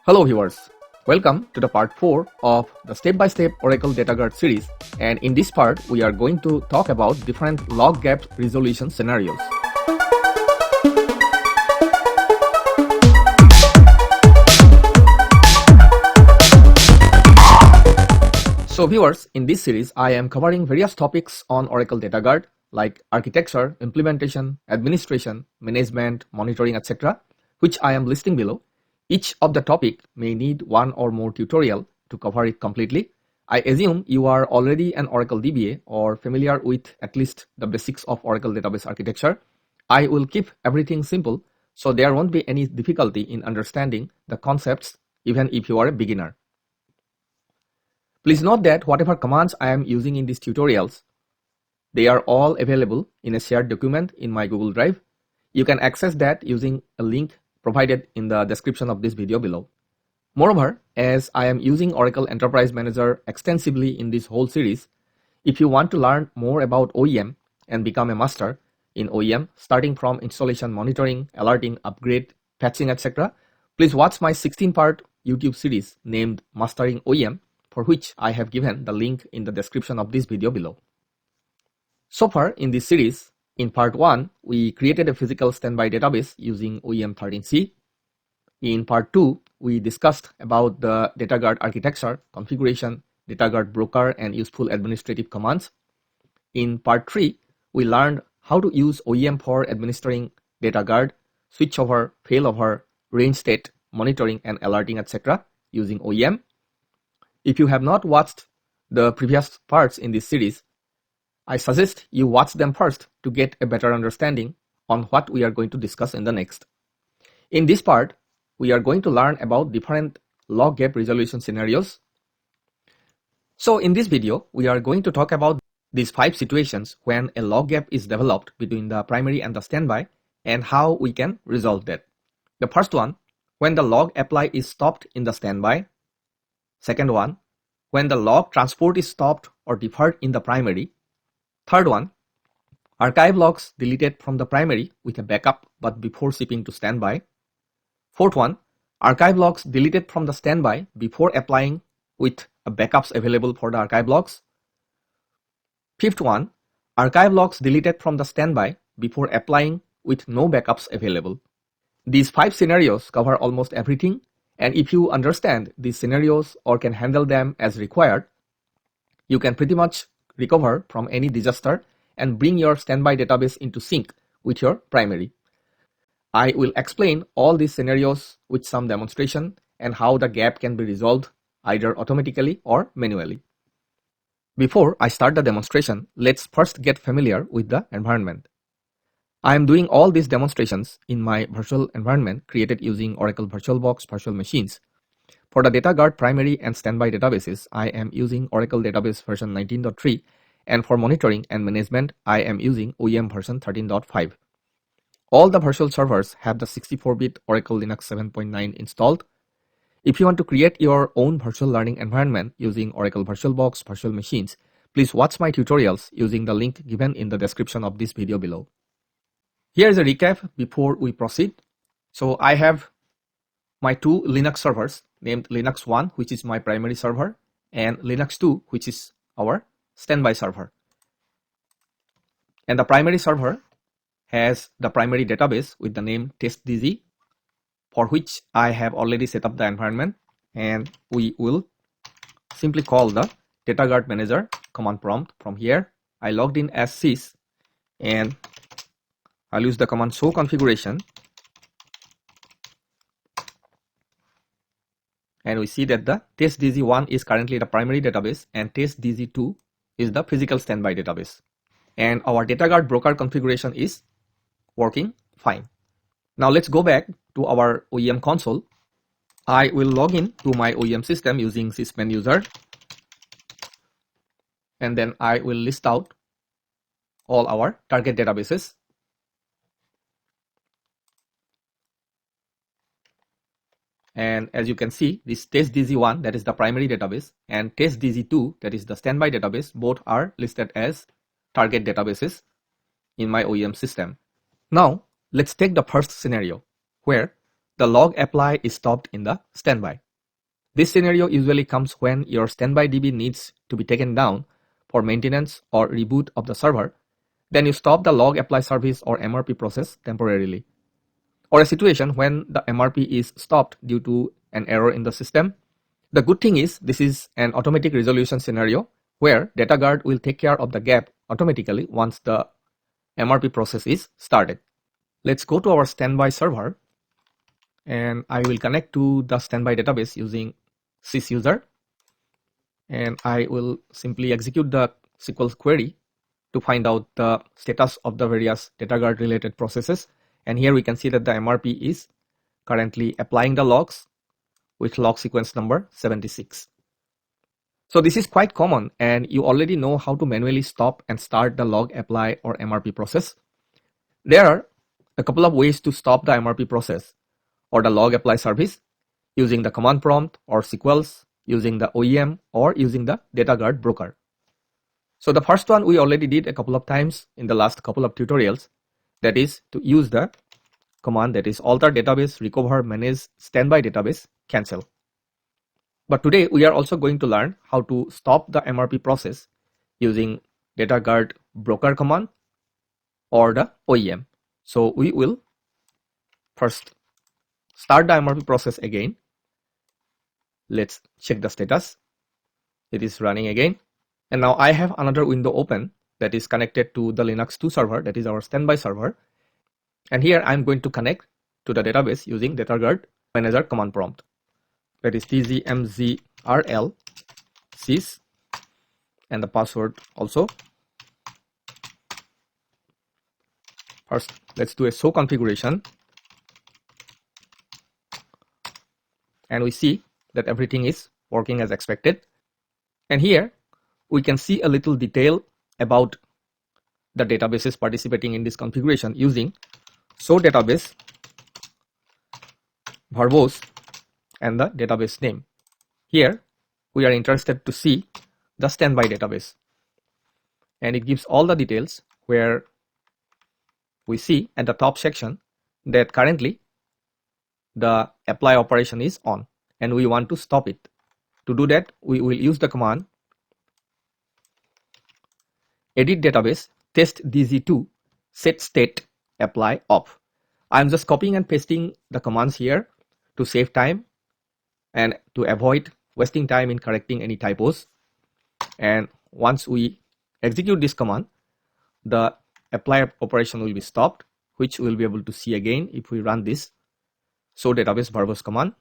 Hello viewers, welcome to the part 4 of the step-by-step Oracle Data Guard series, and in this part we are going to talk about different log gap resolution scenarios. So viewers, in this series I am covering various topics on Oracle Data Guard like architecture, implementation, administration, management, monitoring, etc., which I am listing below. Each of the topic may need one or more tutorial to cover it completely. I assume you are already an Oracle DBA or familiar with at least the basics of Oracle database architecture. I will keep everything simple so there won't be any difficulty in understanding the concepts even if you are a beginner. Please note that whatever commands I am using in these tutorials, they are all available in a shared document in my Google Drive. You can access that using a link provided in the description of this video below. Moreover, as I am using Oracle Enterprise Manager extensively in this whole series, if you want to learn more about OEM and become a master in OEM, starting from installation monitoring, alerting, upgrade, patching, etc., please watch my 16-part YouTube series named Mastering OEM, for which I have given the link in the description of this video below. So far in this series, in part 1, we created a physical standby database using OEM 13c. In part 2, we discussed about the DataGuard architecture, configuration, DataGuard broker, and useful administrative commands. In part 3, we learned how to use OEM for administering DataGuard, switchover, failover, range state, monitoring, and alerting, etc. using OEM. If you have not watched the previous parts in this series, I suggest you watch them first to get a better understanding on what we are going to discuss in the next. In this part, we are going to learn about different log gap resolution scenarios. So in this video, we are going to talk about these 5 situations when a log gap is developed between the primary and the standby and how we can resolve that. The first one, when the log apply is stopped in the standby. Second one, when the log transport is stopped or deferred in the primary. Third one, archive logs deleted from the primary with a backup but before shipping to standby. Fourth one, archive logs deleted from the standby before applying with backups available for the archive logs. Fifth one, archive logs deleted from the standby before applying with no backups available. These 5 scenarios cover almost everything, and if you understand these scenarios or can handle them as required, you can pretty much recover from any disaster and bring your standby database into sync with your primary. I will explain all these scenarios with some demonstration and how the gap can be resolved either automatically or manually. Before I start the demonstration, let's first get familiar with the environment. I am doing all these demonstrations in my virtual environment created using Oracle VirtualBox virtual machines. For the DataGuard primary and standby databases, I am using Oracle Database version 19.3, and for monitoring and management, I am using OEM version 13.5. All the virtual servers have the 64-bit Oracle Linux 7.9 installed. If you want to create your own virtual learning environment using Oracle VirtualBox virtual machines, please watch my tutorials using the link given in the description of this video below. Here is a recap before we proceed. So I have my 2 Linux servers named Linux 1, which is my primary server, and Linux 2, which is our standby server. And the primary server has the primary database with the name testdg, for which I have already set up the environment, and we will simply call the DataGuard manager command prompt. From here, I logged in as sys, and I'll use the command show configuration, and we see that the testdg1 is currently the primary database and testdg2 is the physical standby database, and our DataGuard broker configuration is working fine. Now let's go back to our OEM console. I will log in to my OEM system using sysman user, and then I will list out all our target databases. And as you can see, this testdg1, that is the primary database, and testdg2, that is the standby database, both are listed as target databases in my OEM system. Now let's take the first scenario where the log apply is stopped in the standby. This scenario usually comes when your standby DB needs to be taken down for maintenance or reboot of the server. Then you stop the log apply service or MRP process temporarily. Or a situation when the MRP is stopped due to an error in the system. The good thing is this is an automatic resolution scenario where DataGuard will take care of the gap automatically once the MRP process is started. Let's go to our standby server, and I will connect to the standby database using sysuser, and I will simply execute the SQL query to find out the status of the various DataGuard related processes. And here we can see that the MRP is currently applying the logs with log sequence number 76. So this is quite common, and you already know how to manually stop and start the log apply or MRP process. There are a couple of ways to stop the MRP process or the log apply service using the command prompt or SQLs, using the OEM, or using the DataGuard broker. So the first one we already did a couple of times in the last couple of tutorials, that is to use the command that is alter database, recover, manage standby database, cancel. But today we are also going to learn how to stop the MRP process using DataGuard broker command or the OEM. So we will first start the MRP process again. Let's check the status. It is running again. And now I have another window open that is connected to the Linux 2 server, that is our standby server. And here I'm going to connect to the database using DataGuard manager command prompt. That is tgmzrl sys and the password also. First, let's do a show configuration. And we see that everything is working as expected. And here we can see a little detail about the databases participating in this configuration using show database verbose and the database name. Here we are interested to see the standby database, and it gives all the details where we see at the top section that currently the apply operation is on and we want to stop it. To do that, we will use the command edit database test dg2 set state apply off. I'm just copying and pasting the commands here to save time and to avoid wasting time in correcting any typos. And once we execute this command, the apply operation will be stopped, which we'll be able to see again if we run this show database verbose command,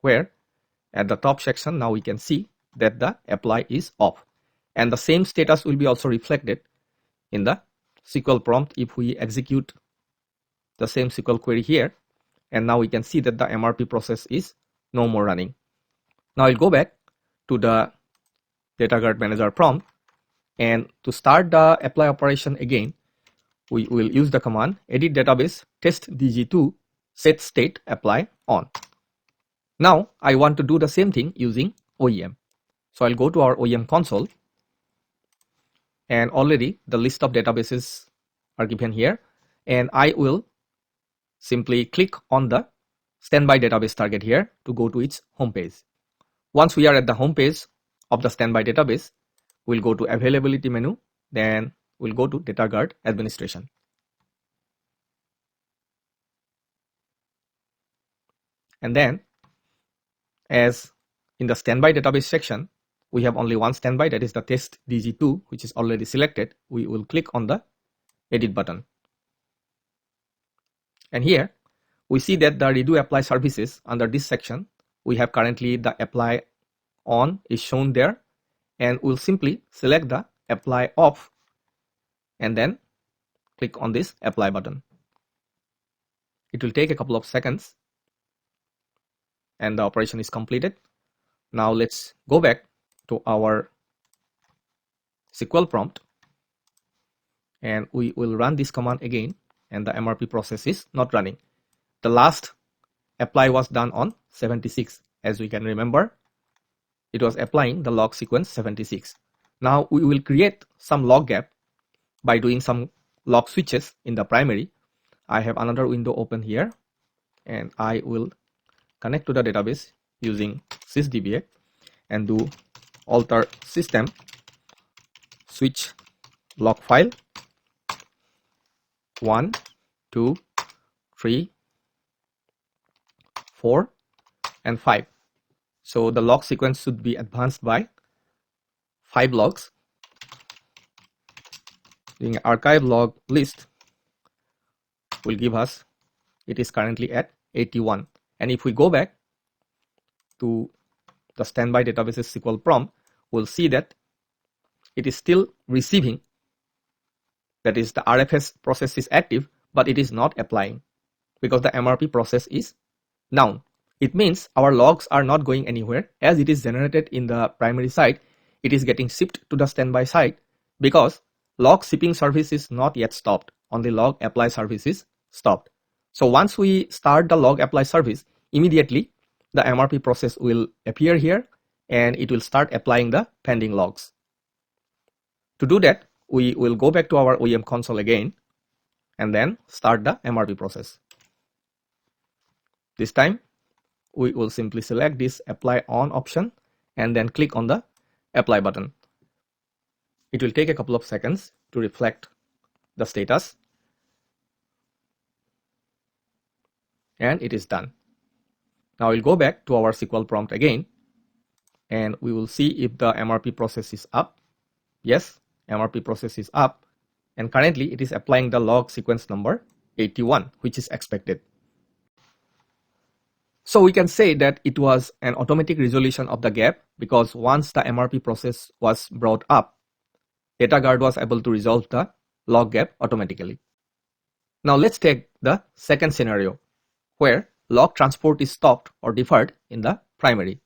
where at the top section now we can see that the apply is off, and the same status will be also reflected in the SQL prompt if we execute the same SQL query here. And now we can see that the MRP process is no more running. Now I'll go back to the DataGuard manager prompt, and to start the apply operation again, we will use the command edit database test dg2 set state apply on. Now I want to do the same thing using OEM. So I'll go to our OEM console, and already the list of databases are given here, and I will simply click on the standby database target here to go to its home page. Once we are at the home page of the standby database, we'll go to availability menu, then we'll go to DataGuard administration. And then, as in the standby database section, we have only one standby, that is the test dg2, which is already selected. We will click on the edit button. And here we see that the redo apply services under this section, we have currently the apply on is shown there, and we'll simply select the apply off and then click on this apply button. It will take a couple of seconds and the operation is completed. Now let's go back to our SQL prompt, and we will run this command again, and the MRP process is not running. The last apply was done on 76. As we can remember, it was applying the log sequence 76. Now we will create some log gap by doing some log switches in the primary. I have another window open here, and I will connect to the database using sysdba and do alter system switch log file 1, 2, 3, 4, and 5. So the log sequence should be advanced by 5 logs. Doing archive log list will give us it is currently at 81. And if we go back to the standby databases SQL prompt, we'll see that it is still receiving, that is the RFS process is active, but it is not applying because the MRP process is down. It means our logs are not going anywhere. As it is generated in the primary side, it is getting shipped to the standby side because log shipping service is not yet stopped. Only log apply service is stopped. So once we start the log apply service, immediately the MRP process will appear here and it will start applying the pending logs. To do that, we will go back to our OEM console again and then start the MRP process. This time, we will simply select this apply on option and then click on the apply button. It will take a couple of seconds to reflect the status, and it is done. Now we'll go back to our SQL prompt again and we will see if the MRP process is up. Yes, MRP process is up, and currently it is applying the log sequence number 81, which is expected. So we can say that it was an automatic resolution of the gap because once the MRP process was brought up, DataGuard was able to resolve the log gap automatically. Now let's take the second scenario where log transport is stopped or deferred in the primary.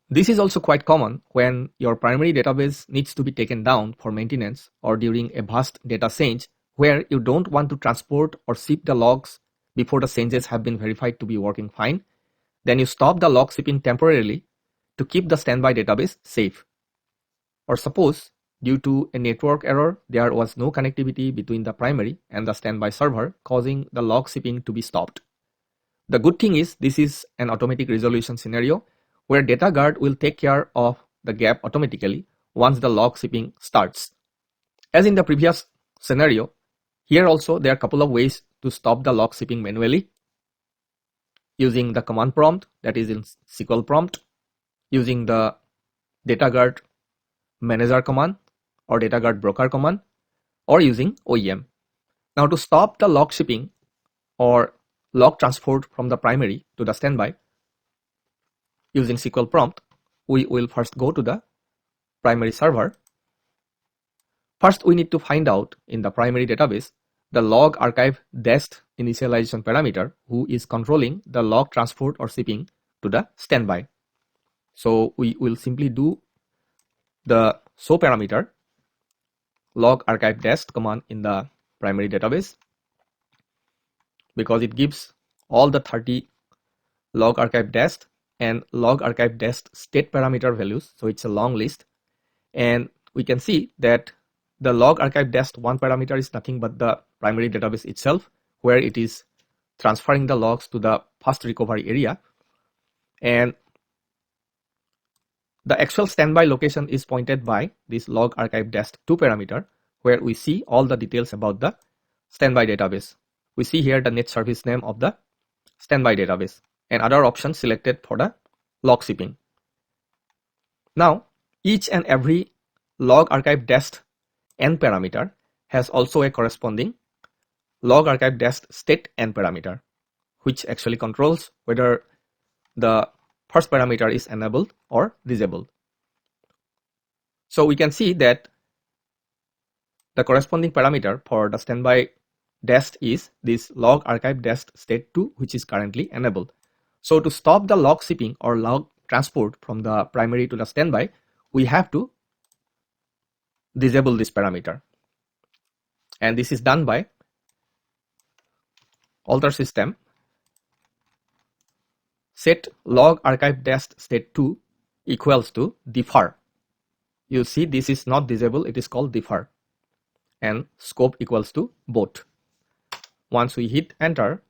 This is also quite common when your primary database needs to be taken down for maintenance or during a vast data change where you don't want to transport or ship the logs before the changes have been verified to be working fine. Then you stop the log shipping temporarily to keep the standby database safe. Or suppose due to a network error, there was no connectivity between the primary and the standby server, causing the log shipping to be stopped. The good thing is this is an automatic resolution scenario where DataGuard will take care of the gap automatically once the log shipping starts. As in the previous scenario, here also there are a couple of ways to stop the log shipping manually. Using the command prompt, that is in SQL prompt, using the DataGuard manager command or DataGuard broker command, or using OEM. Now to stop the log shipping or log transport from the primary to the standby using SQL prompt, we will first go to the primary server. First, we need to find out in the primary database the log archive dest initialization parameter who is controlling the log transport or shipping to the standby. So we will simply do the show parameter log archive dest command in the primary database because it gives all the 30 log archive dest and log archive dest state parameter values. So it's a long list, and we can see that the log archive dest one parameter is nothing but the primary database itself, where it is transferring the logs to the fast recovery area, and the actual standby location is pointed by this log archive dest 2 parameter, where we see all the details about the standby database. We see here the net service name of the standby database and other options selected for the log shipping. Now each and every log archive dest n parameter has also a corresponding log archive dest state n parameter, which actually controls whether the first parameter is enabled or disabled. So we can see that the corresponding parameter for the standby dest is this log archive dest state 2, which is currently enabled. So to stop the log shipping or log transport from the primary to the standby, we have to disable this parameter, and this is done by alter system set log archive dest state 2 equals to defer. You see this is not disable, it is called defer, and scope equals to both. Once we hit enter,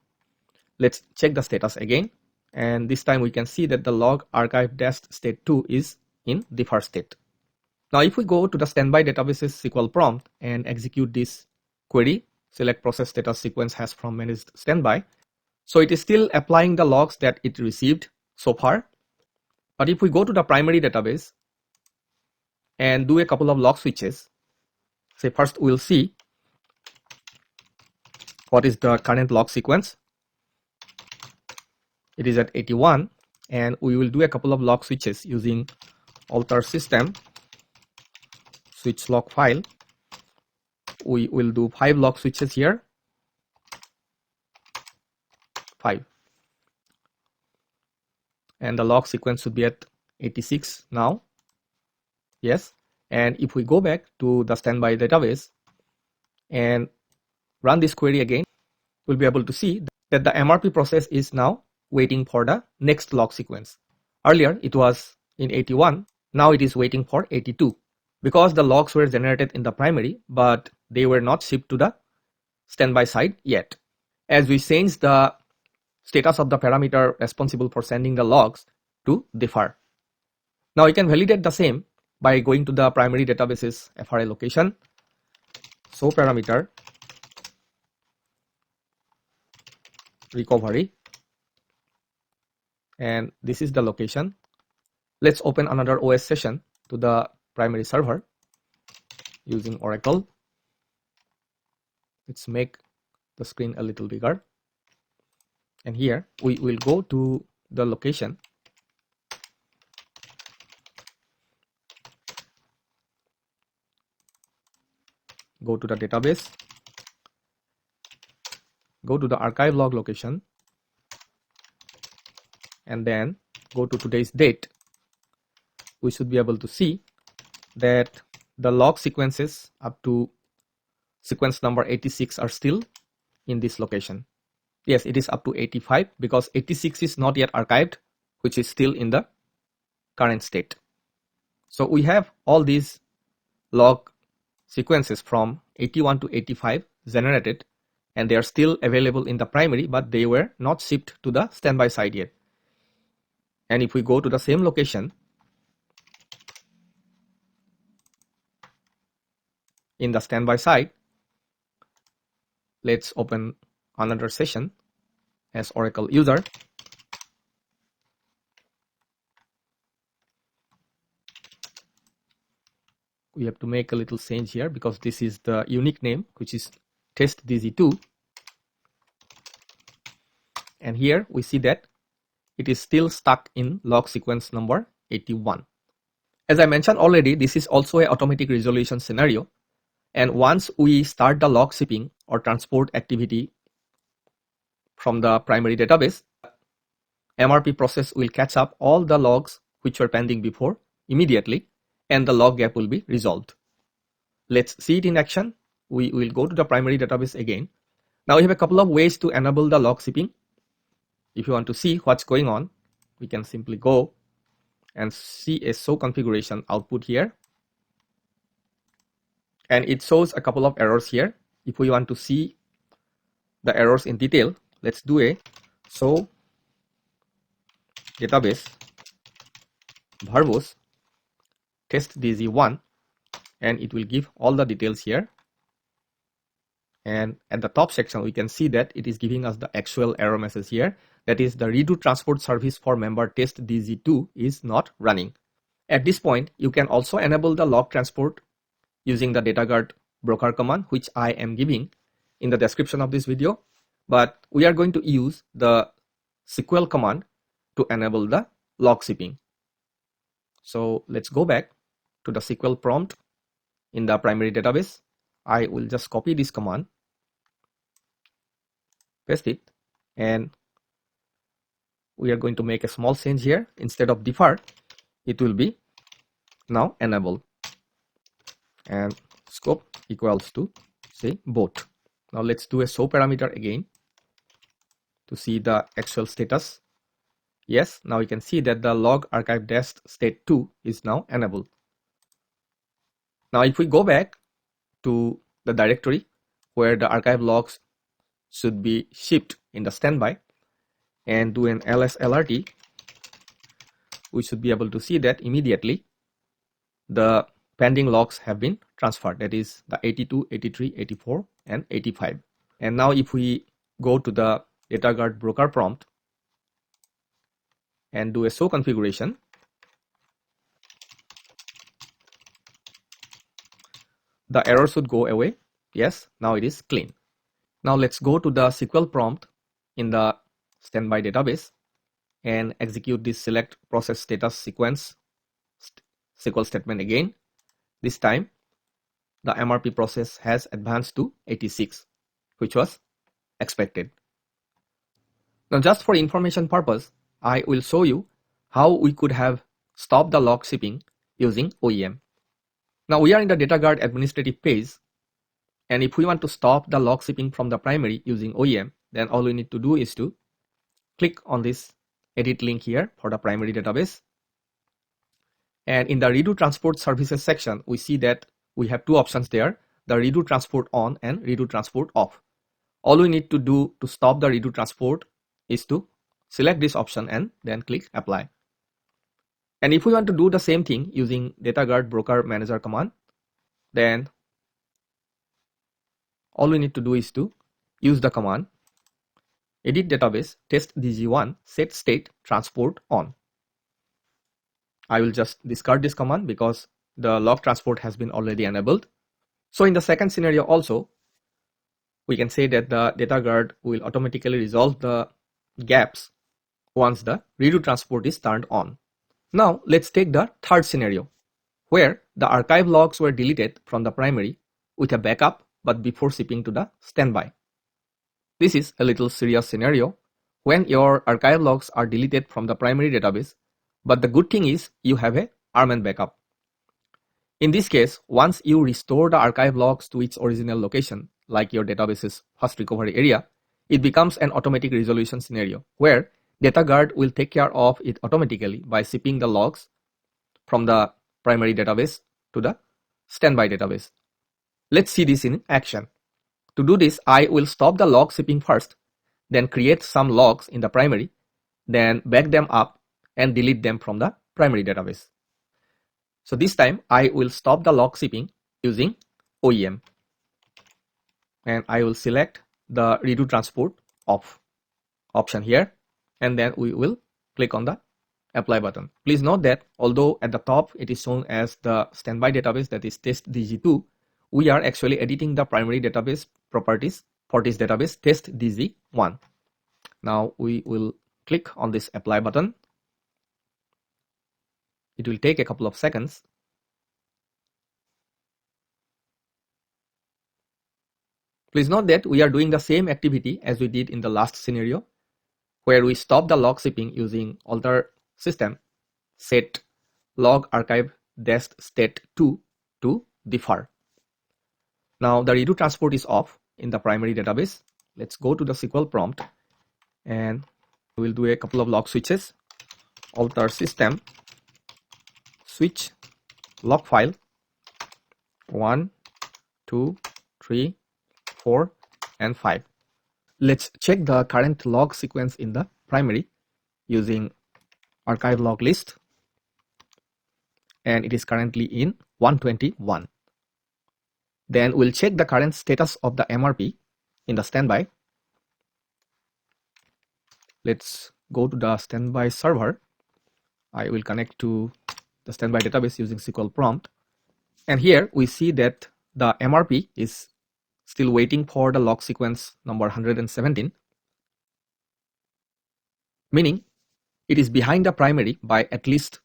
Let's check the status again, and this time we can see that the log archive dash state 2 is in defer state. Now if we go to the standby database's SQL prompt and execute this query, select process status sequence hash from managed standby, so it is still applying the logs that it received so far. But if we go to the primary database and do a couple of log switches, say first we'll see what is the current log sequence. It is at 81, and we will do a couple of log switches using alter system switch log file. We will do 5 log switches here, 5, and the log sequence should be at 86 now. Yes, and if we go back to the standby database and run this query again, we'll be able to see that the MRP process is now waiting for the next log sequence. Earlier it was in 81, now it is waiting for 82, because the logs were generated in the primary but they were not shipped to the standby side yet. As we change the status of the parameter responsible for sending the logs to defer. Now you can validate the same by going to the primary database's FRA location, show parameter recovery, and this is the location. Let's open another OS session to the primary server using Oracle. Let's make the screen a little bigger, and here we will go to the location, go to the database, go to the archive log location, and then go to today's date. We should be able to see that the log sequences up to sequence number 86 are still in this location. Yes, it is up to 85 because 86 is not yet archived, which is still in the current state. So we have all these log sequences from 81 to 85 generated, and they are still available in the primary, but they were not shipped to the standby side yet. And if we go to the same location in the standby side, let's open another session as Oracle user. We have to make a little change here because this is the unique name, which is testdz2, and here we see that it is still stuck in log sequence number 81. As I mentioned already, this is also an automatic resolution scenario, and once we start the log shipping or transport activity from the primary database, MRP process will catch up all the logs which were pending before immediately, and the log gap will be resolved. Let's see it in action. We will go to the primary database again. Now we have a couple of ways to enable the log shipping. If you want to see what's going on, we can simply go and see a show configuration output here, and it shows a couple of errors here. If we want to see the errors in detail, let's do a show database verbose testdz1, and it will give all the details here. And at the top section, we can see that it is giving us the actual error message here. That is, the redo transport service for member testdz2 is not running. At this point, you can also enable the log transport using the dataguard broker command, which I am giving in the description of this video. But we are going to use the SQL command to enable the log shipping. So let's go back to the SQL prompt in the primary database. I will just copy this command, paste it, and we are going to make a small change here. Instead of defer, it will be now enable, and scope equals to, say, both. Now let's do a show parameter again to see the actual status. Yes, now you can see that the log archive dash state 2 is now enabled. Now if we go back to the directory where the archive logs should be shipped in the standby, and do an ls-lrt, we should be able to see that immediately the pending logs have been transferred, that is the 82, 83, 84 and 85. And now if we go to the DataGuard broker prompt and do a show configuration, the error should go away. Yes, now it is clean. Now let's go to the SQL prompt in the standby database and execute this select process status sequence SQL statement again. This time the MRP process has advanced to 86, which was expected. Now just for information purpose, I will show you how we could have stopped the log shipping using OEM. Now we are in the DataGuard administrative page, and if we want to stop the log shipping from the primary using OEM, then all we need to do is to click on this edit link here for the primary database. And in the redo transport services section, we see that we have two options there, the redo transport on and redo transport off. All we need to do to stop the redo transport is to select this option and then click apply. And if we want to do the same thing using DataGuard broker manager command, then all we need to do is to use the command edit database test dg1 set state transport on. I will just discard this command because the log transport has been already enabled. So in the second scenario also, we can say that the DataGuard will automatically resolve the gaps once the redo transport is turned on. Now let's take the third scenario, where the archive logs were deleted from the primary with a backup but before shipping to the standby. This is a little serious scenario when your archive logs are deleted from the primary database, but the good thing is you have a RMAN backup. In this case, once you restore the archive logs to its original location, like your database's first recovery area, it becomes an automatic resolution scenario where DataGuard will take care of it automatically by shipping the logs from the primary database to the standby database. Let's see this in action. To do this, I will stop the log shipping first, then create some logs in the primary, then back them up and delete them from the primary database. So this time I will stop the log shipping using OEM, and I will select the redo transport off option here, and then we will click on the apply button. Please note that although at the top it is shown as the standby database, that is test dg2, we are actually editing the primary database properties for this database test dg1. Now we will click on this apply button. It will take a couple of seconds. Please note that we are doing the same activity as we did in the last scenario, where we stop the log shipping using alter system set log archive dash state 2 to defer. Now the redo transport is off in the primary database. Let's go to the SQL prompt and we'll do a couple of log switches. Alter system switch log file 1, 2, 3, 4 and 5. Let's check the current log sequence in the primary using archive log list, and it is currently in 121. Then we'll check the current status of the MRP in the standby. Let's go to the standby server. I will connect to the standby database using SQL prompt, and here we see that the MRP is still waiting for the log sequence number 117, meaning it is behind the primary by at least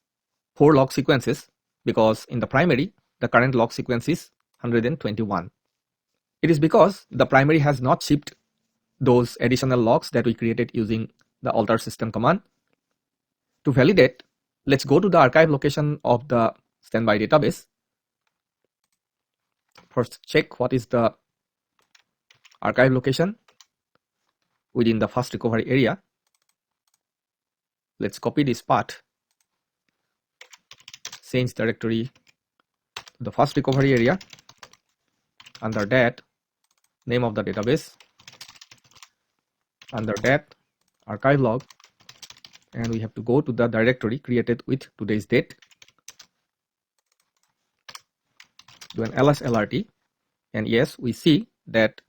4 log sequences, because in the primary the current log sequence is 121. It is because the primary has not shipped those additional logs that we created using the alter system command. To validate, let's go to the archive location of the standby database. First check what is the archive location within the first recovery area. Let's copy this path, change directory to the first recovery area. Under that, name of the database. Under that, archive log, and we have to go to the directory created with today's date, do an lslrt, and yes, we see that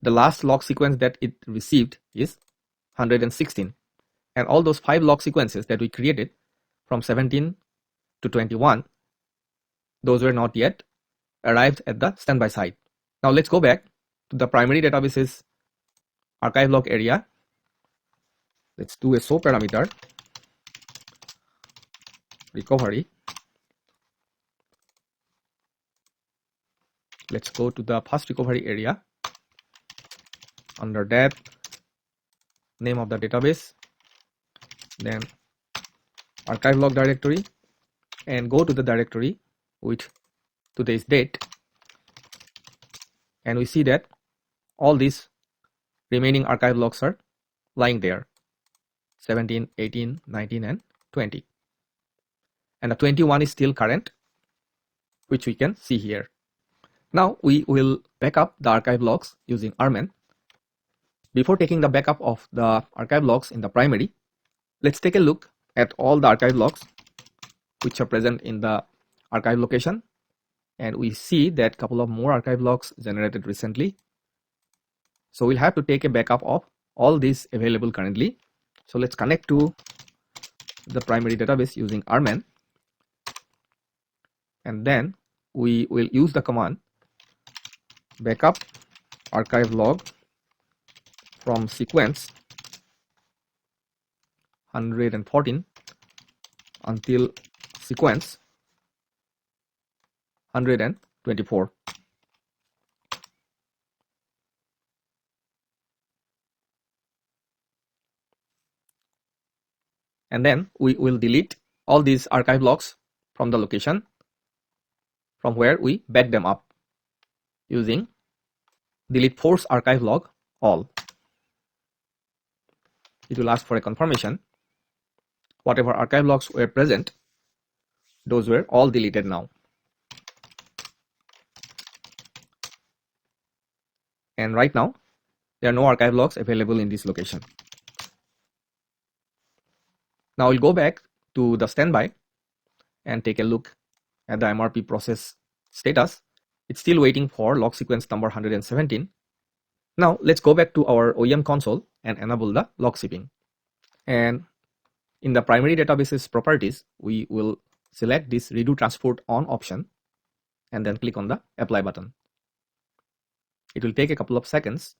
the last log sequence that it received is 116, and all those 5 log sequences that we created from 17 to 21, those were not yet arrived at the standby site. Now let's go back to the primary database's archive log area. Let's do a show parameter recovery. Let's go to the first recovery area. Under that, name of the database, then archive log directory, and go to the directory with today's date, and we see that all these remaining archive logs are lying there, 17, 18, 19, and 20, and the 21 is still current, which we can see here. Now we will back up the archive logs using rman. Before taking the backup of the archive logs in the primary, let's take a look at all the archive logs which are present in the archive location, and we see that a couple of more archive logs generated recently. So we'll have to take a backup of all these available currently. So let's connect to the primary database using rman, and then we will use the command backup archive log from sequence 114 until sequence 124. And then we will delete all these archive logs from the location from where we back them up using delete force archive log all. It will ask for a confirmation. Whatever archive logs were present, those were all deleted now. And right now, there are no archive logs available in this location. Now we'll go back to the standby and take a look at the MRP process status. It's still waiting for log sequence number 117. Now let's go back to our OEM console and enable the log shipping. And in the primary database's properties, we will select this redo transport on option and then click on the apply button. It will take a couple of seconds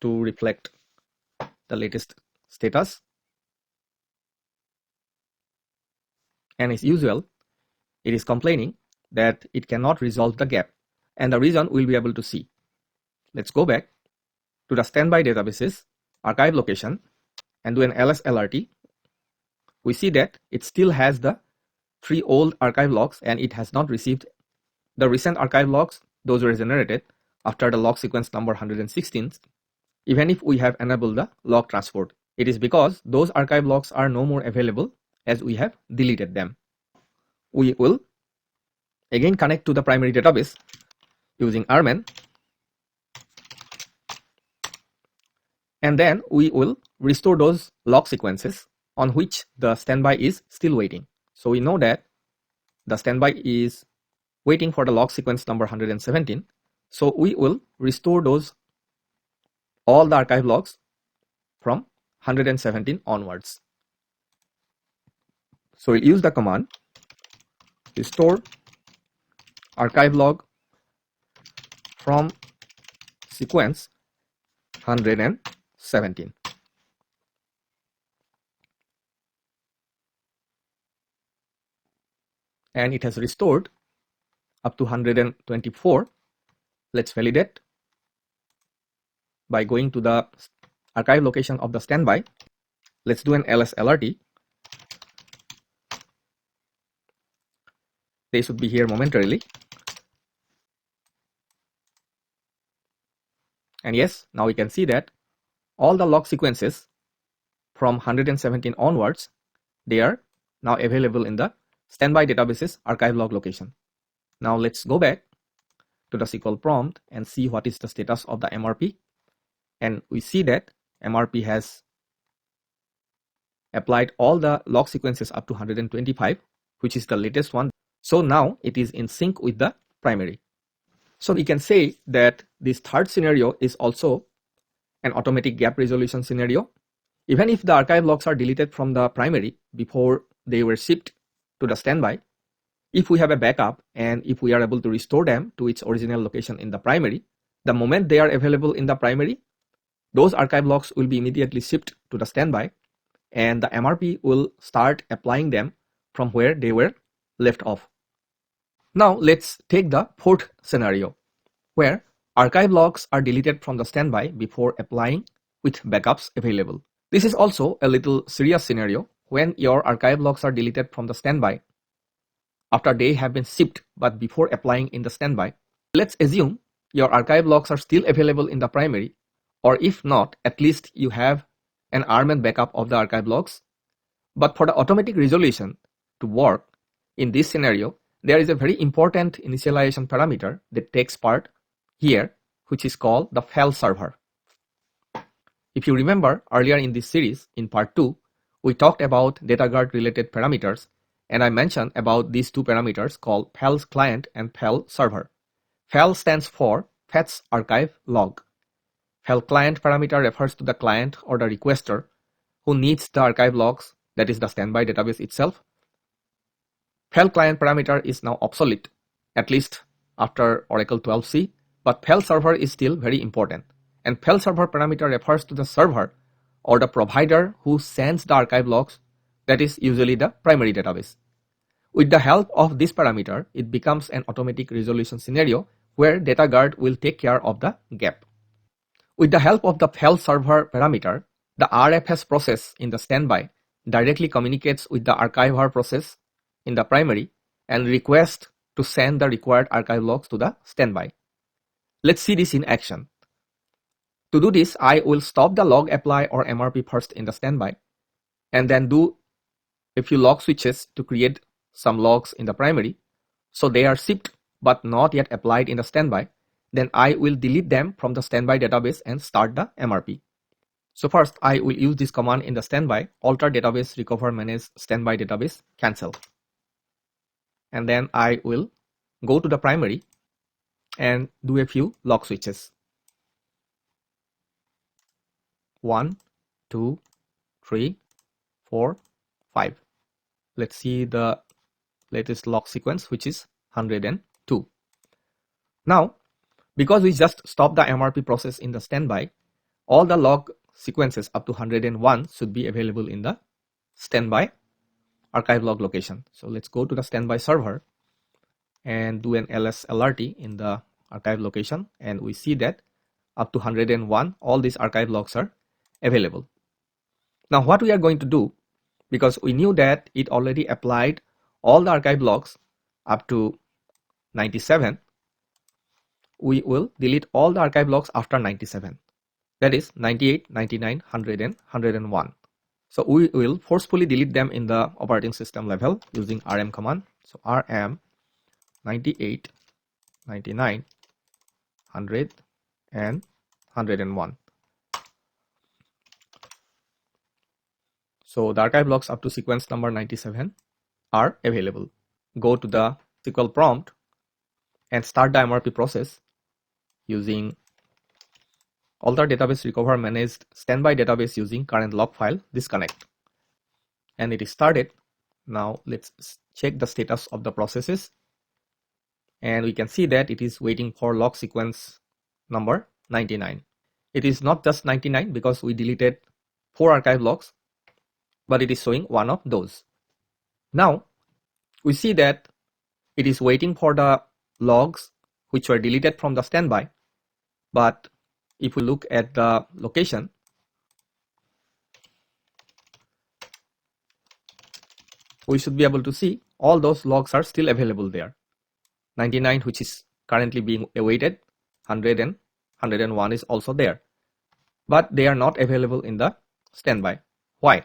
to reflect the latest status. And as usual, it is complaining that it cannot resolve the gap, and the reason we'll be able to see. Let's go back to the standby databases archive location and do an lslrt. We see that it still has the 3 old archive logs and it has not received the recent archive logs. Those were generated after the log sequence number 116. Even if we have enabled the log transport, it is because those archive logs are no more available as we have deleted them. We will again connect to the primary database using rman, and then we will restore those log sequences on which the standby is still waiting. So we know that the standby is waiting for the log sequence number 117. So we will restore those all the archive logs from 117 onwards. So we'll use the command restore archive log from sequence 117. And it has restored up to 124. Let's validate by going to the archive location of the standby. Let's do an lslrt. They should be here momentarily. And yes, now we can see that all the log sequences from 117 onwards, they are now available in the standby databases archive log location. Now let's go back to the SQL prompt and see what is the status of the MRP. And we see that MRP has applied all the log sequences up to 125, which is the latest one. So now it is in sync with the primary. So we can say that this third scenario is also an automatic gap resolution scenario. Even if the archive logs are deleted from the primary before they were shipped to the standby, if we have a backup and if we are able to restore them to its original location in the primary, the moment they are available in the primary, those archive logs will be immediately shipped to the standby, and the MRP will start applying them from where they were left off. Now let's take the fourth scenario, where archive logs are deleted from the standby before applying with backups available. This is also a little serious scenario when your archive logs are deleted from the standby after they have been shipped but before applying in the standby. Let's assume your archive logs are still available in the primary, or if not, at least you have an armed backup of the archive logs. But for the automatic resolution to work in this scenario, there is a very important initialization parameter that takes part here, which is called the file server. If you remember earlier in this series, in part 2, we talked about DataGuard related parameters, and I mentioned about these two parameters called file client and file server. File stands for fetch archive log. File client parameter refers to the client or the requester who needs the archive logs, that is the standby database itself. File client parameter is now obsolete, at least after Oracle 12c, but file server is still very important. And file server parameter refers to the server or the provider who sends the archive logs, that is usually the primary database. With the help of this parameter, it becomes an automatic resolution scenario where DataGuard will take care of the gap. With the help of the file server parameter, the RFS process in the standby directly communicates with the archiver process in the primary and requests to send the required archive logs to the standby. Let's see this in action. To do this, I will stop the log apply or MRP first in the standby and then do a few log switches to create some logs in the primary. So they are shipped but not yet applied in the standby. Then I will delete them from the standby database and start the MRP. So first I will use this command in the standby, alter database recover manage standby database cancel. And then I will go to the primary and do a few log switches. 1, 2, 3, 4, 5. Let's see the latest log sequence, which is 102. Now, because we just stopped the MRP process in the standby, all the log sequences up to 101 should be available in the standby archive log location. So let's go to the standby server and do an ls lrt in the archive location, and we see that up to 101 all these archive logs are available. Now what we are going to do, because we knew that it already applied all the archive logs up to 97, we will delete all the archive logs after 97, that is 98, 99, 100 and 101. So we will forcefully delete them in the operating system level using rm command. So rm 98, 99, 100 and 101. So the archive logs up to sequence number 97 are available. Go to the SQL prompt and start the MRP process using alter database recover managed standby database using current log file disconnect. And it is started. Now let's check the status of the processes. And we can see that it is waiting for log sequence number 99. It is not just 99 because we deleted 4 archive logs, but it is showing one of those. Now we see that it is waiting for the logs which were deleted from the standby, but if we look at the location, we should be able to see all those logs are still available there. 99, which is currently being awaited, 100 and 101 is also there, but they are not available in the standby. Why?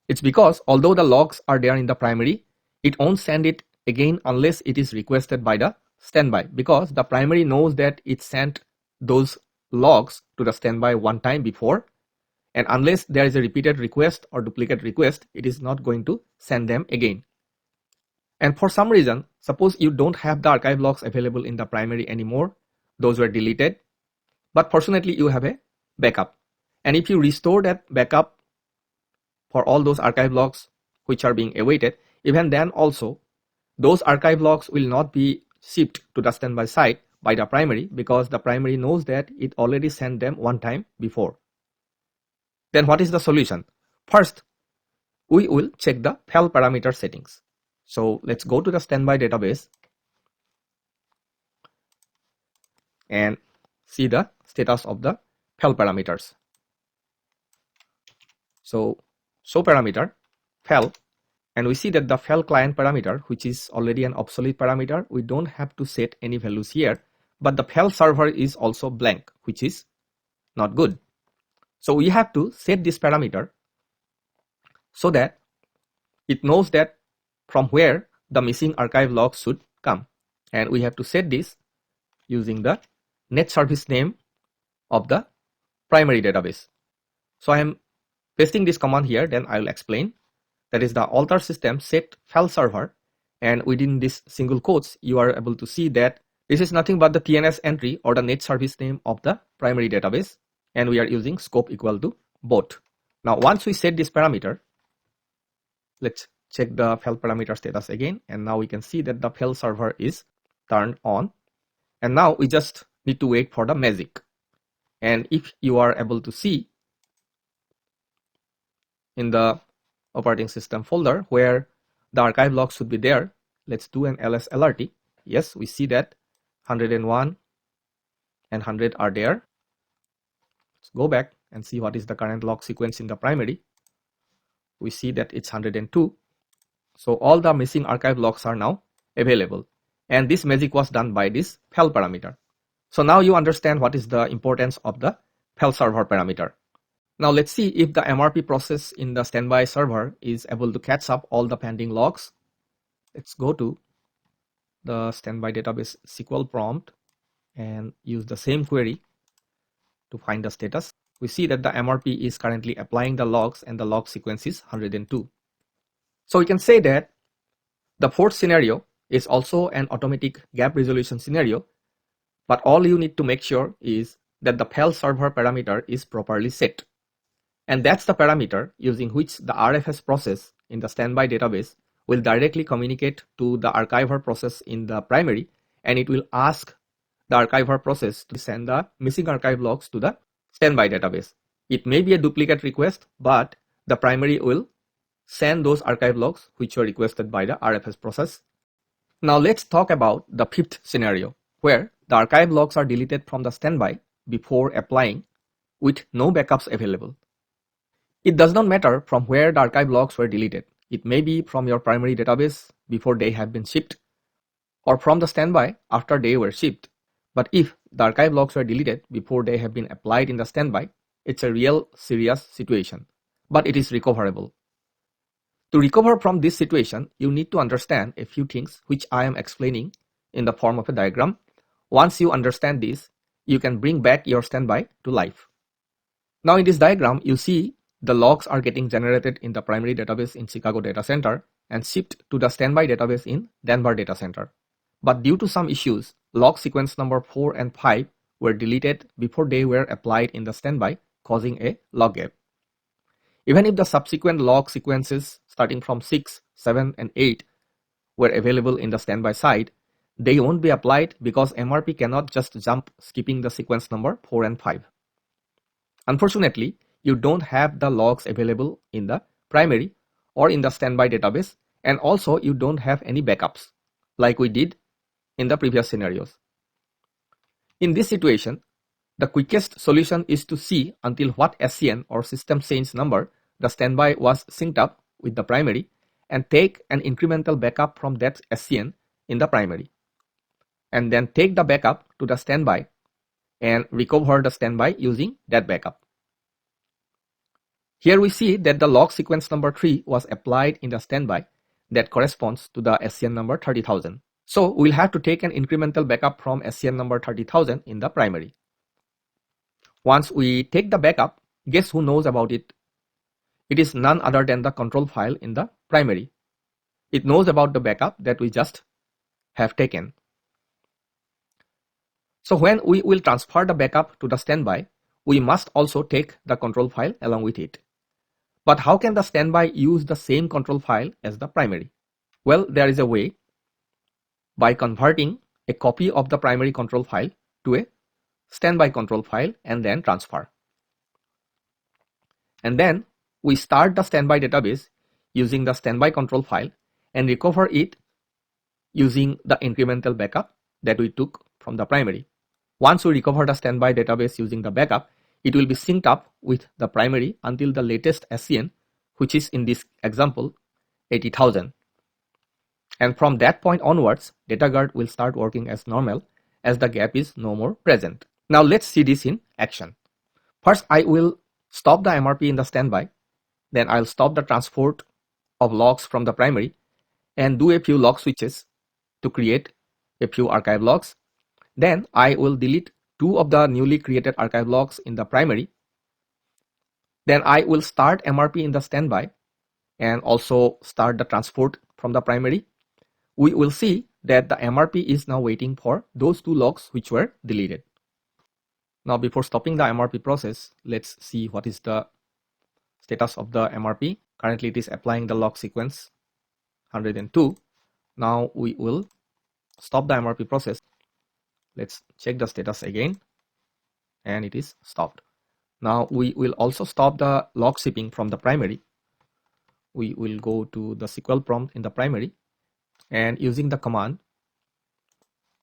It's because although the logs are there in the primary, it won't send it again unless it is requested by the standby, because the primary knows that it sent those logs to the standby one time before, And unless there is a repeated request or duplicate request, it is not going to send them again. And for some reason, suppose you don't have the archive logs available in the primary anymore, those were deleted, but fortunately you have a backup. And if you restore that backup for all those archive logs which are being awaited, even then also those archive logs will not be shipped to the standby site by the primary, because the primary knows that it already sent them one time before. Then what is the solution? First, we will check the file parameter settings. So let's go to the standby database and see the status of the file parameters. So show parameter file, and we see that the file client parameter, which is already an obsolete parameter, we don't have to set any values here, but the file server is also blank, which is not good. So we have to set this parameter so that it knows that from where the missing archive logs should come, and we have to set this using the net service name of the primary database. So I am pasting this command here, then I will explain. That is the alter system set file server, and within this single quotes you are able to see that this is nothing but the TNS entry or the net service name of the primary database, and we are using scope equal to both. Now once we set this parameter, let's check the file parameter status again, and now we can see that the file server is turned on, and now we just need to wait for the magic. And if you are able to see in the operating system folder where the archive logs should be there, let's do an ls lrt. Yes, we see that 101 and 100 are there. Let's go back and see what is the current log sequence in the primary. We see that it's 102. So all the missing archive logs are now available, and this magic was done by this file parameter. So now you understand what is the importance of the file server parameter. Now let's see if the MRP process in the standby server is able to catch up all the pending logs. Let's go to the standby database SQL prompt and use the same query to find the status. We see that the MRP is currently applying the logs, and the log sequence is 102. So we can say that the fourth scenario is also an automatic gap resolution scenario, but all you need to make sure is that the file server parameter is properly set. And that's the parameter using which the RFS process in the standby database will directly communicate to the archiver process in the primary, and it will ask the archiver process to send the missing archive logs to the standby database. It may be a duplicate request, but the primary will send those archive logs which were requested by the RFS process. Now let's talk about the fifth scenario, where the archive logs are deleted from the standby before applying with no backups available. It does not matter from where the archive logs were deleted. It may be from your primary database before they have been shipped, or from the standby after they were shipped. But if the archive logs were deleted before they have been applied in the standby, it's a real serious situation, but it is recoverable. To recover from this situation, you need to understand a few things which I am explaining in the form of a diagram. Once you understand this, you can bring back your standby to life. Now in this diagram, you see the logs are getting generated in the primary database in Chicago data center and shipped to the standby database in Denver data center. But due to some issues, log sequence number 4 and 5 were deleted before they were applied in the standby, causing a log gap. Even if the subsequent log sequences starting from 6, 7, and 8 were available in the standby side, they won't be applied because MRP cannot just jump skipping the sequence number 4 and 5. Unfortunately, you don't have the logs available in the primary or in the standby database, and also you don't have any backups like we did in the previous scenarios. In this situation, the quickest solution is to see until what SCN or system change number the standby was synced up with the primary and take an incremental backup from that SCN in the primary, and then take the backup to the standby and recover the standby using that backup. Here we see that the log sequence number 3 was applied in the standby that corresponds to the SCN number 30,000. So we'll have to take an incremental backup from SCN number 30,000 in the primary. Once we take the backup, Guess who knows about it? It is none other than the control file in the primary. It knows about the backup that we just have taken. So when we will transfer the backup to the standby, we must also take the control file along with it. But how can the standby use the same control file as the primary? Well, there is a way by converting a copy of the primary control file to a standby control file and then transfer. And then we start the standby database using the standby control file and recover it using the incremental backup that we took from the primary. Once we recover the standby database using the backup, it will be synced up with the primary until the latest SCN, which is in this example 80,000. And from that point onwards, DataGuard will start working as normal as the gap is no more present. Now let's see this in action. First, I will stop the MRP in the standby. Then I'll stop the transport of logs from the primary and do a few log switches to create a few archive logs. Then I will delete 2 of the newly created archive logs in the primary. Then I will start MRP in the standby and also start the transport from the primary. We will see that the MRP is now waiting for those 2 logs which were deleted. Now before stopping the MRP process, let's see what is the status of the MRP. Currently it is applying the log sequence 102. Now we will stop the MRP process. Let's check the status again, and it is stopped. Now we will also stop the log shipping from the primary. We will go to the SQL prompt in the primary, and using the command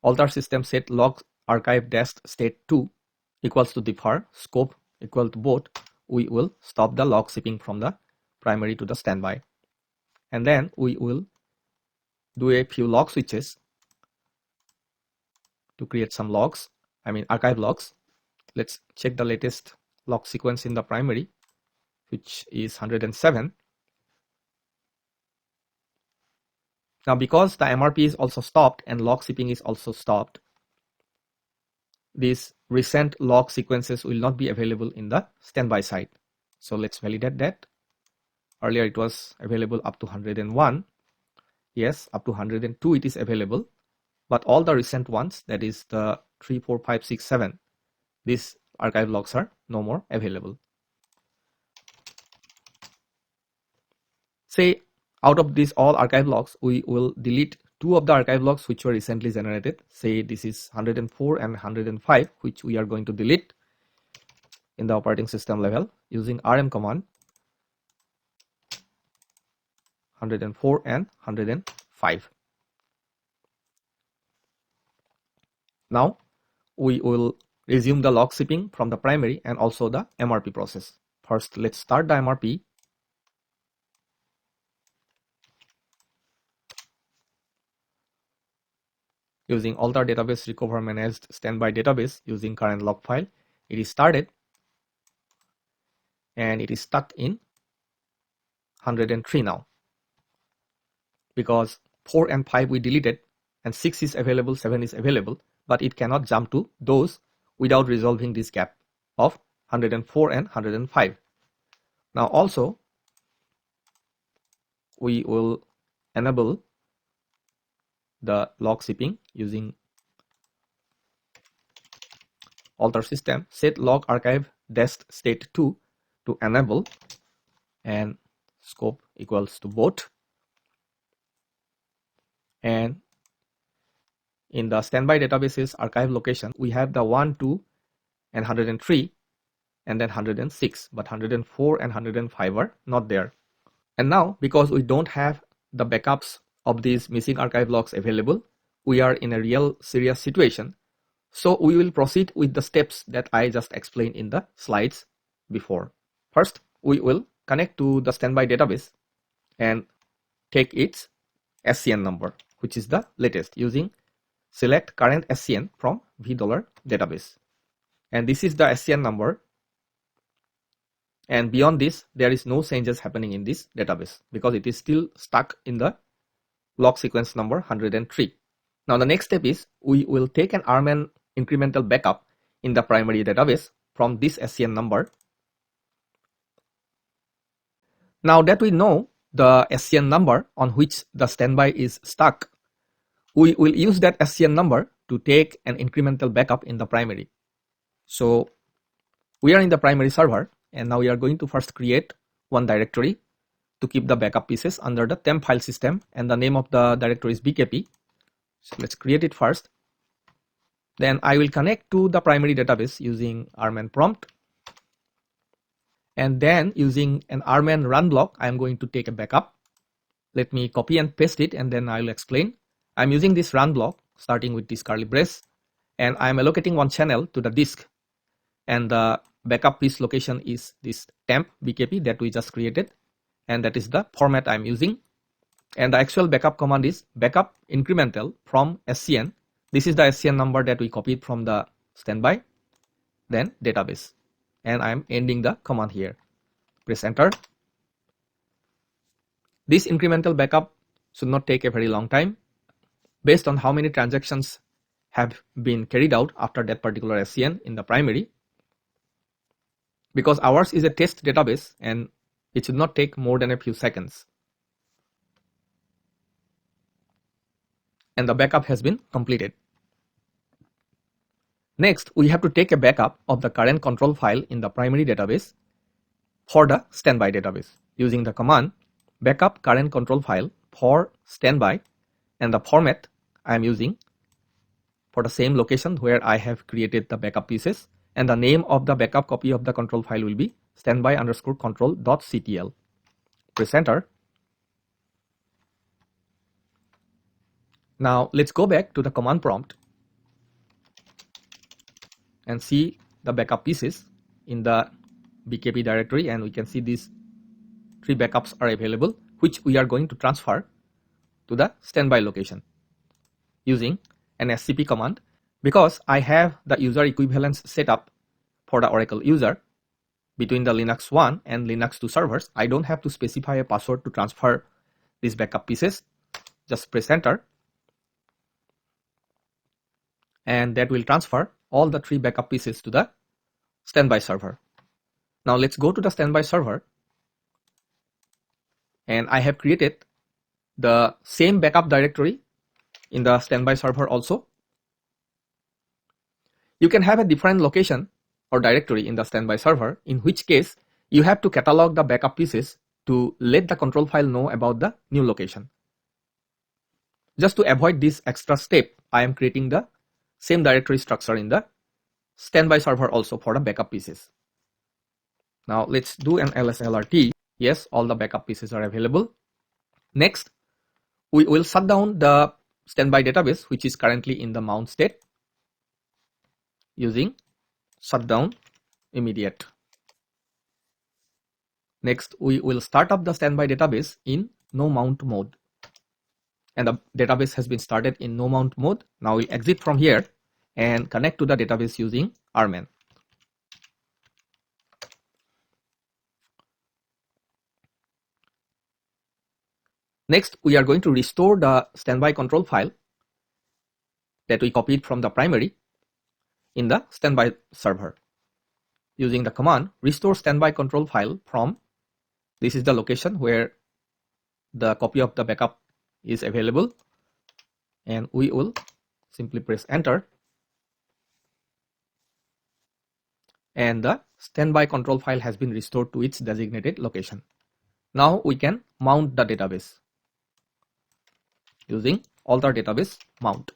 alter system set log archive dash state 2 equals to defer scope equal to both, we will stop the log shipping from the primary to the standby. And then we will do a few log switches to create some logs, archive logs. Let's check the latest log sequence in the primary, which is 107. Now because the MRP is also stopped and log shipping is also stopped, these recent log sequences will not be available in the standby side. So let's validate that. Earlier it was available up to 101. Yes, up to 102 it is available. But all the recent ones, that is the 3, 4, 5, 6, 7, these archive logs are no more available. Say out of these all archive logs, we will delete 2 of the archive logs which were recently generated. Say this is 104 and 105, which we are going to delete in the operating system level using rm command 104 and 105. Now we will resume the log shipping from the primary and also the MRP process. First, let's start the MRP. Using alter database recover managed standby database using current log file, it is started and it is stuck in 103 now because 4 and 5 we deleted and 6 is available, 7 is available, but it cannot jump to those without resolving this gap of 104 and 105. Now also we will enable the log shipping using alter system set log archive dash state 2 to enable and scope equals to both. And in the standby databases archive location, we have the 1, 2 and 103 and then 106, but 104 and 105 are not there. And now because we don't have the backups of these missing archive logs available, we are in a real serious situation. So we will proceed with the steps that I just explained in the slides before. First, we will connect to the standby database and take its SCN number, which is the latest, using select current SCN from $v database. And this is the SCN number. And beyond this, there is no changes happening in this database because it is still stuck in the log sequence number 103. Now the next step is we will take an RMAN incremental backup in the primary database from this SCN number Now that we know the SCN number on which the standby is stuck, we will use that SCN number to take an incremental backup in the primary. So we are in the primary server, and now we are going to first create one directory to keep the backup pieces under the temp file system, and the name of the directory is bkp. So let's create it first. Then I will connect to the primary database using rman prompt, and then using an rman run block I am going to take a backup. Let me copy and paste it, and then I will explain. I'm using this run block starting with this curly brace, and I'm allocating one channel to the disk, and the backup piece location is this temp bkp that we just created, and that is the format I'm using. And the actual backup command is backup incremental from SCN. This is the SCN number that we copied from the standby, then database, and I'm ending the command here. Press enter. This incremental backup should not take a very long time based on how many transactions have been carried out after that particular SCN in the primary, because ours is a test database and it should not take more than a few seconds. And the backup has been completed. Next, we have to take a backup of the current control file in the primary database for the standby database using the command backup current control file for standby, and the format I am using for the same location where I have created the backup pieces, and the name of the backup copy of the control file will be standby_control.ctl. Press enter. Now let's go back to the command prompt and see the backup pieces in the bkp directory, and we can see these 3 backups are available, which we are going to transfer to the standby location using an scp command. Because I have the user equivalence set up for the Oracle user between the Linux 1 and Linux 2 servers, I don't have to specify a password to transfer these backup pieces. Just press enter, and that will transfer all the 3 backup pieces to the standby server. Now let's go to the standby server, and I have created the same backup directory in the standby server also. You can have a different location or directory in the standby server, in which case you have to catalog the backup pieces to let the control file know about the new location. Just to avoid this extra step, I am creating the same directory structure in the standby server also for the backup pieces. Now let's do an lslrt. Yes, all the backup pieces are available. Next, we will shut down the standby database, which is currently in the mount state, using shutdown immediate. Next, we will start up the standby database in no mount mode, and the database has been started in no mount mode. Now we exit from here and connect to the database using rman. Next, we are going to restore the standby control file that we copied from the primary in the standby server using the command restore standby control file from. This is the location where the copy of the backup is available, and we will simply press enter, and the standby control file has been restored to its designated location. Now we can mount the database using alter database mount.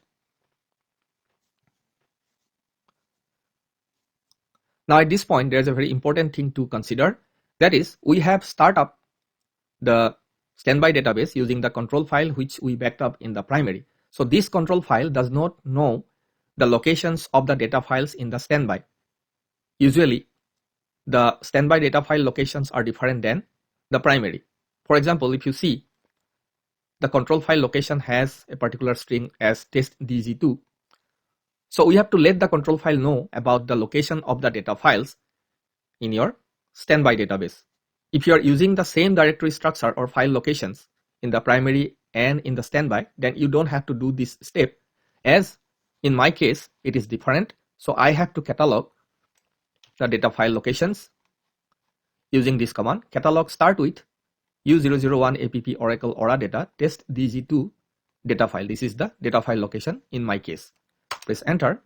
Now at this point, there is a very important thing to consider. That is, we have start up the standby database using the control file which we backed up in the primary. So this control file does not know the locations of the data files in the standby. Usually, the standby data file locations are different than the primary. For example, if you see, the control file location has a particular string as testdg2. So we have to let the control file know about the location of the data files in your standby database. If you are using the same directory structure or file locations in the primary and in the standby, then you don't have to do this step. As in my case, it is different. So I have to catalog the data file locations using this command, catalog start with u001 app oracle aura data test dg2 data file. This is the data file location in my case. Press enter.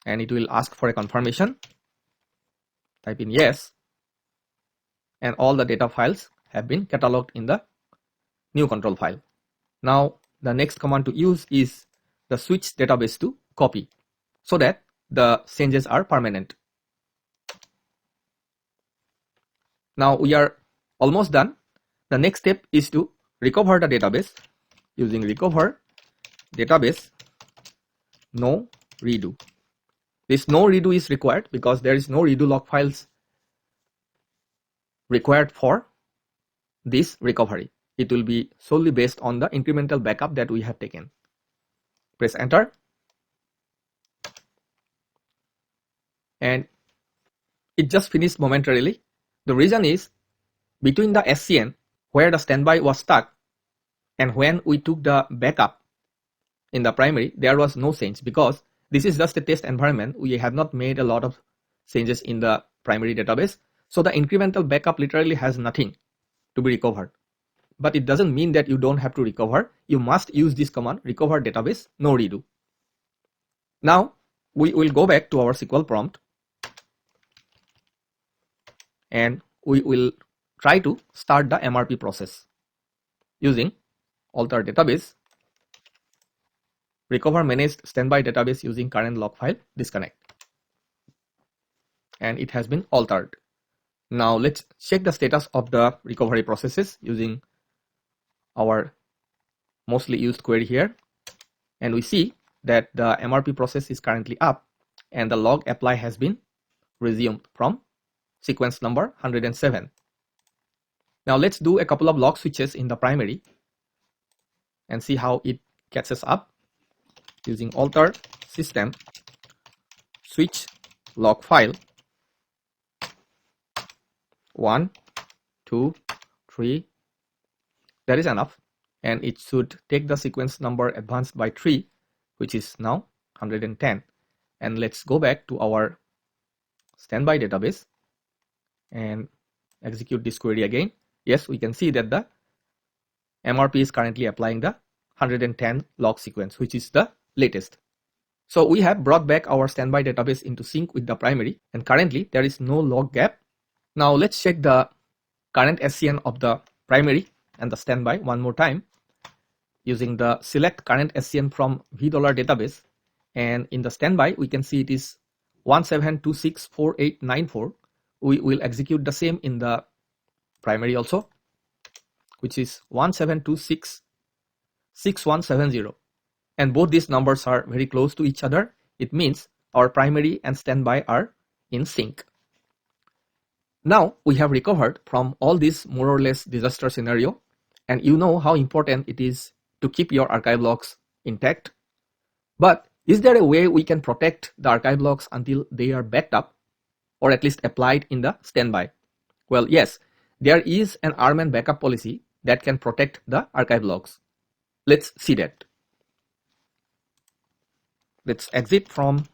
And it will ask for a confirmation. Type in yes. And all the data files have been cataloged in the new control file. Now the next command to use is the switch database to copy, so that the changes are permanent. Now we are almost done. The next step is to recover the database using recover database no redo. This no redo is required because there is no redo log files required for this recovery. It will be solely based on the incremental backup that we have taken. Press enter. And it just finished momentarily. The reason is between the SCN where the standby was stuck and when we took the backup in the primary, there was no change because this is just a test environment. We have not made a lot of changes in the primary database. So the incremental backup literally has nothing to be recovered. But it doesn't mean that you don't have to recover. You must use this command recover database no redo. Now we will go back to our SQL prompt and we will try to start the MRP process using alter database recover managed standby database using current log file disconnect, and it has been altered. Now let's check the status of the recovery processes using our mostly used query here, and we see that the MRP process is currently up and the log apply has been resumed from sequence number 107. Now let's do a couple of log switches in the primary and see how it catches up using alter system switch log file 1, 2, 3. That is enough, and it should take the sequence number advanced by 3, which is now 110. And let's go back to our standby database and execute this query again. Yes, we can see that the MRP is currently applying the 110 log sequence, which is the latest. So we have brought back our standby database into sync with the primary, and currently there is no log gap. Now let's check the current SCN of the primary and the standby one more time using the select current SCN from $$ database, and in the standby we can see it is 17264894. We will execute the same in the primary also, which is 17266170, and both these numbers are very close to each other. It means our primary and standby are in sync. Now we have recovered from all this more or less disaster scenario, and you know how important it is to keep your archive logs intact. But is there a way we can protect the archive logs until they are backed up, or at least applied in the standby? Well, yes, there is an RMAN backup policy that can protect the archive logs. Let's see that. Let's exit from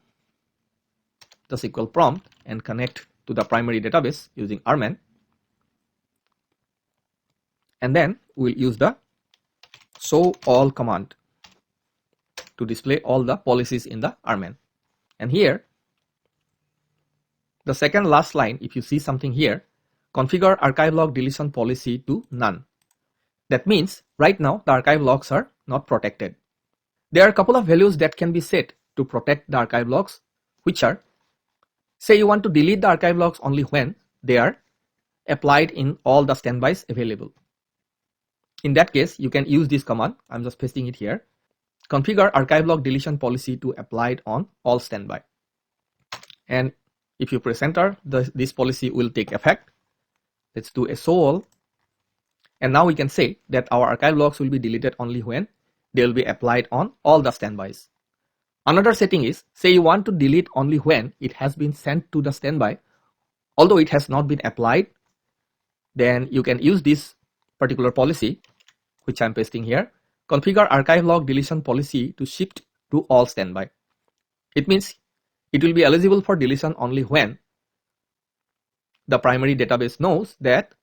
the SQL prompt and connect to the primary database using RMAN, and then we'll use the show all command to display all the policies in the RMAN. And here, the second last line, if you see something here, configure archive log deletion policy to none. That means right now the archive logs are not protected. There are a couple of values that can be set to protect the archive logs, which are, say you want to delete the archive logs only when they are applied in all the standbys available. In that case, you can use this command. I'm just pasting it here. Configure archive log deletion policy to applied on all standby. And if you press enter, this policy will take effect. Let's do a show all. And now we can say that our archive logs will be deleted only when they will be applied on all the standbys. Another setting is, say you want to delete only when it has been sent to the standby, although it has not been applied, then you can use this particular policy, which I'm pasting here. Configure archive log deletion policy to shift to all standby. It means It will be eligible for deletion only when the primary database knows that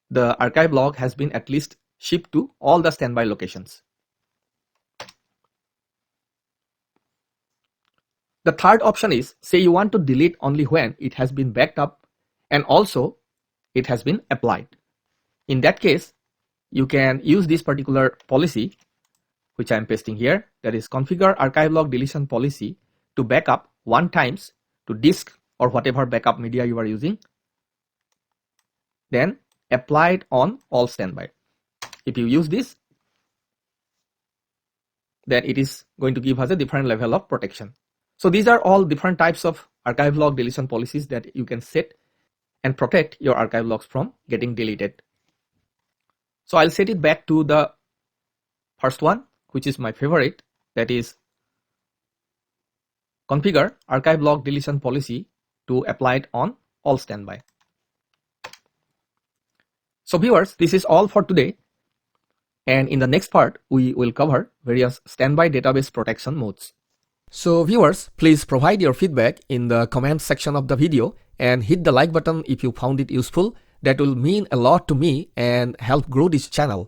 the archive log has been at least shipped to all the standby locations. The third option is, say you want to delete only when it has been backed up and also it has been applied. In that case, you can use this particular policy, which I am pasting here, that is configure archive log deletion policy to backup one times to disk or whatever backup media you are using, then apply it on all standby. If you use this, then it is going to give us a different level of protection. So these are all different types of archive log deletion policies that you can set and protect your archive logs from getting deleted. So I'll set it back to the first one, which is my favorite, that is configure archive log deletion policy to apply it on all standby. So viewers, this is all for today. And in the next part, we will cover various standby database protection modes. So viewers, please provide your feedback in the comment section of the video and hit the like button if you found it useful. That will mean a lot to me and help grow this channel.